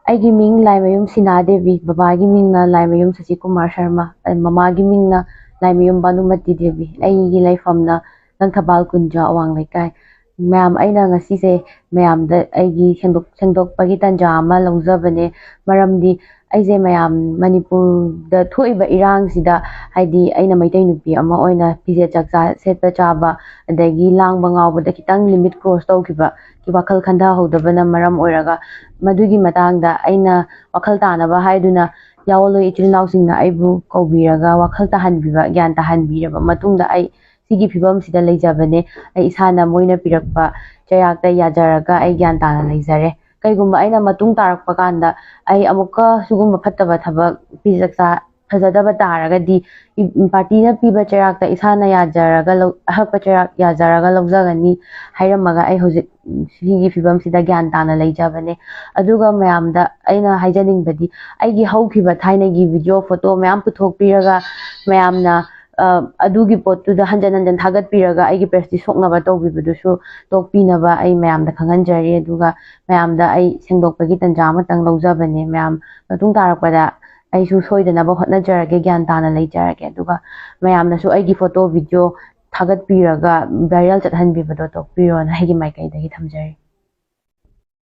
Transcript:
ꯑꯩꯒꯤ ꯃꯤꯡ ꯂꯥꯏꯃꯌꯨꯝ ꯁꯤꯅꯥꯗꯦꯕꯤ, ꯕꯕꯥꯒꯤ ꯃꯤꯡꯅ ꯂꯥꯏꯃꯌꯨꯝ ꯁꯆꯤꯀꯨꯃꯥꯔ ꯁꯔꯃ, ꯃꯃꯥꯒꯤ ꯃꯤꯡꯅ ꯂꯥꯏꯃꯌꯨꯝ ꯚꯥꯅꯨꯃꯇꯤ ꯗꯦꯕꯤ, ꯑꯩꯒꯤ ꯂꯩꯐꯝꯅ ꯂꯪꯊꯕꯥꯜ ꯀꯨꯟꯖꯥ ꯑꯋꯥꯡ ꯂꯩꯀꯥꯏ꯫ ꯃꯌꯥꯝ ꯑꯩꯅ ꯉꯁꯤꯁꯦ ꯃꯌꯥꯝꯗ ꯑꯩꯒꯤ ꯁꯦꯡꯗꯣꯛꯄꯒꯤ ꯇꯥꯟꯖꯥ ꯑꯃ ꯂꯧꯖꯕꯅꯦ, ꯃꯔꯝꯗꯤ ꯑꯩꯁꯦ ꯃꯌꯥꯝ ꯃꯅꯤꯄꯨꯔꯗ ꯊꯣꯛꯏꯕ ꯏꯔꯥꯡꯁꯤꯗ ꯍꯥꯏꯗꯤ ꯑꯩꯅ ꯃꯩꯇꯩ ꯅꯨꯄꯤ ꯑꯃ ꯑꯣꯏꯅ ꯐꯤꯖꯦꯠ ꯆꯥꯛꯆꯥ ꯁꯦꯠꯄ ꯆꯥꯕ ꯑꯗꯒꯤ ꯂꯥꯡꯕ ꯉꯥꯎꯕꯗ ꯈꯤꯇꯪ ꯂꯤꯃꯤꯠ ꯀ꯭ꯔꯣꯁ ꯇꯧꯈꯤꯕ ꯋꯥꯈꯜ ꯈꯟꯊꯍꯧꯗꯕꯅ ꯃꯔꯝ ꯑꯣꯏꯔꯒ ꯃꯗꯨꯒꯤ ꯃꯇꯥꯡꯗ ꯑꯩꯅ ꯋꯥꯈꯜ ꯇꯥꯅꯕ ꯍꯥꯏꯗꯨꯅ ꯌꯥꯋꯣꯜꯂꯣꯏ ꯏꯆꯤꯜ ꯏꯅꯥꯎꯁꯤꯡꯅ ꯑꯩꯕꯨ ꯀꯧꯕꯤꯔꯒ ꯋꯥꯈꯜ ꯇꯥꯍꯟꯕꯤꯕ, ꯒ꯭ꯌꯥꯟ ꯇꯥꯍꯟꯕꯤꯔꯕ ꯃꯇꯨꯡꯗ ꯑꯩ ꯁꯤꯒꯤ ꯐꯤꯕꯝꯁꯤꯗ ꯂꯩꯖꯕꯅꯦ꯫ ꯑꯩ ꯏꯁꯥꯅ ꯃꯣꯏꯅ ꯄꯤꯔꯛꯄ ꯆꯩꯔꯥꯛꯇ ꯌꯥꯖꯔꯒ ꯑꯩ ꯒ꯭ꯌꯥꯟ ꯇꯥꯅ ꯂꯩꯖꯔꯦ꯫ ꯀꯩꯒꯨꯝꯕ ꯑꯩꯅ ꯃꯇꯨꯡ ꯇꯥꯔꯛꯄ ꯀꯥꯟꯗ ꯑꯩ ꯑꯃꯨꯛꯀ ꯁꯤꯒꯨꯝꯕ ꯐꯠꯇꯕ ꯊꯕꯛ ꯐꯤꯖꯦꯠ ꯆꯥꯛꯆꯥ ꯐꯖꯗꯕ ꯇꯥꯔꯒꯗꯤ ꯄꯥꯔꯇꯤꯅ ꯄꯤꯕ ꯆꯩꯔꯥꯛꯇ ꯏꯁꯥꯅ ꯌꯥꯖꯔꯒ ꯑꯍꯛꯄ ꯆꯩꯔꯥꯛ ꯌꯥꯖꯔꯒ ꯂꯧꯖꯒꯅꯤ ꯍꯥꯏꯔꯝꯃꯒ ꯑꯩ ꯍꯧꯖꯤꯛ ꯁꯤꯒꯤ ꯐꯤꯕꯝꯁꯤꯗ ꯒ꯭ꯌꯥꯟ ꯇꯥꯅ ꯂꯩꯖꯕꯅꯦ꯫ ꯑꯗꯨꯒ ꯃꯌꯥꯝꯗ ꯑꯩꯅ ꯍꯥꯏꯖꯅꯤꯡꯕꯗꯤ ꯑꯩꯒꯤ ꯍꯧꯈꯤꯕ ꯊꯥꯏꯅꯒꯤ ꯚꯤꯗꯤꯑꯣ ꯐꯣꯇꯣ ꯃꯌꯥꯝ ꯄꯨꯊꯣꯛꯄꯤꯔꯒ ꯃꯌꯥꯝꯅ ꯑꯗꯨꯒꯤ ꯄꯣꯠꯇꯨꯗ ꯍꯟꯖꯟ ꯍꯟꯖꯟ ꯊꯥꯒꯠꯄꯤꯔꯒ ꯑꯩꯒꯤ ꯄ꯭ꯔꯦꯁꯇꯤꯖ ꯁꯣꯛꯅꯕ ꯇꯧꯕꯤꯕꯗꯨꯁꯨ ꯇꯣꯛꯄꯤꯅꯕ ꯑꯩ ꯃꯌꯥꯝꯗ ꯈꯪꯍꯟꯖꯔꯤ꯫ ꯑꯗꯨꯒ ꯃꯌꯥꯝꯗ ꯑꯩ ꯁꯦꯡꯗꯣꯛꯄꯒꯤ ꯇꯥꯟꯖꯥ ꯑꯃꯇꯪ ꯂꯧꯖꯕꯅꯦ꯫ ꯃꯌꯥꯝ ꯃꯇꯨꯡ ꯇꯥꯔꯛꯄꯗ ꯑꯩꯁꯨ ꯁꯣꯏꯗꯅꯕ ꯍꯣꯠꯅꯖꯔꯒꯦ, ꯒ꯭ꯌꯥꯟ ꯇꯥꯅ ꯂꯩꯖꯔꯒꯦ꯫ ꯑꯗꯨꯒ ꯃꯌꯥꯝꯅꯁꯨ ꯑꯩꯒꯤ ꯐꯣꯇꯣ ꯚꯤꯗꯤꯑꯣ ꯊꯥꯒꯠꯄꯤꯔꯒ ꯚꯥꯏꯔꯦꯜ ꯆꯠꯍꯟꯕꯤꯕꯗꯣ ꯇꯣꯛꯄꯤꯌꯣꯅ ꯑꯩꯒꯤ ꯃꯥꯏꯀꯩꯗꯒꯤ ꯊꯝꯖꯔꯤ꯫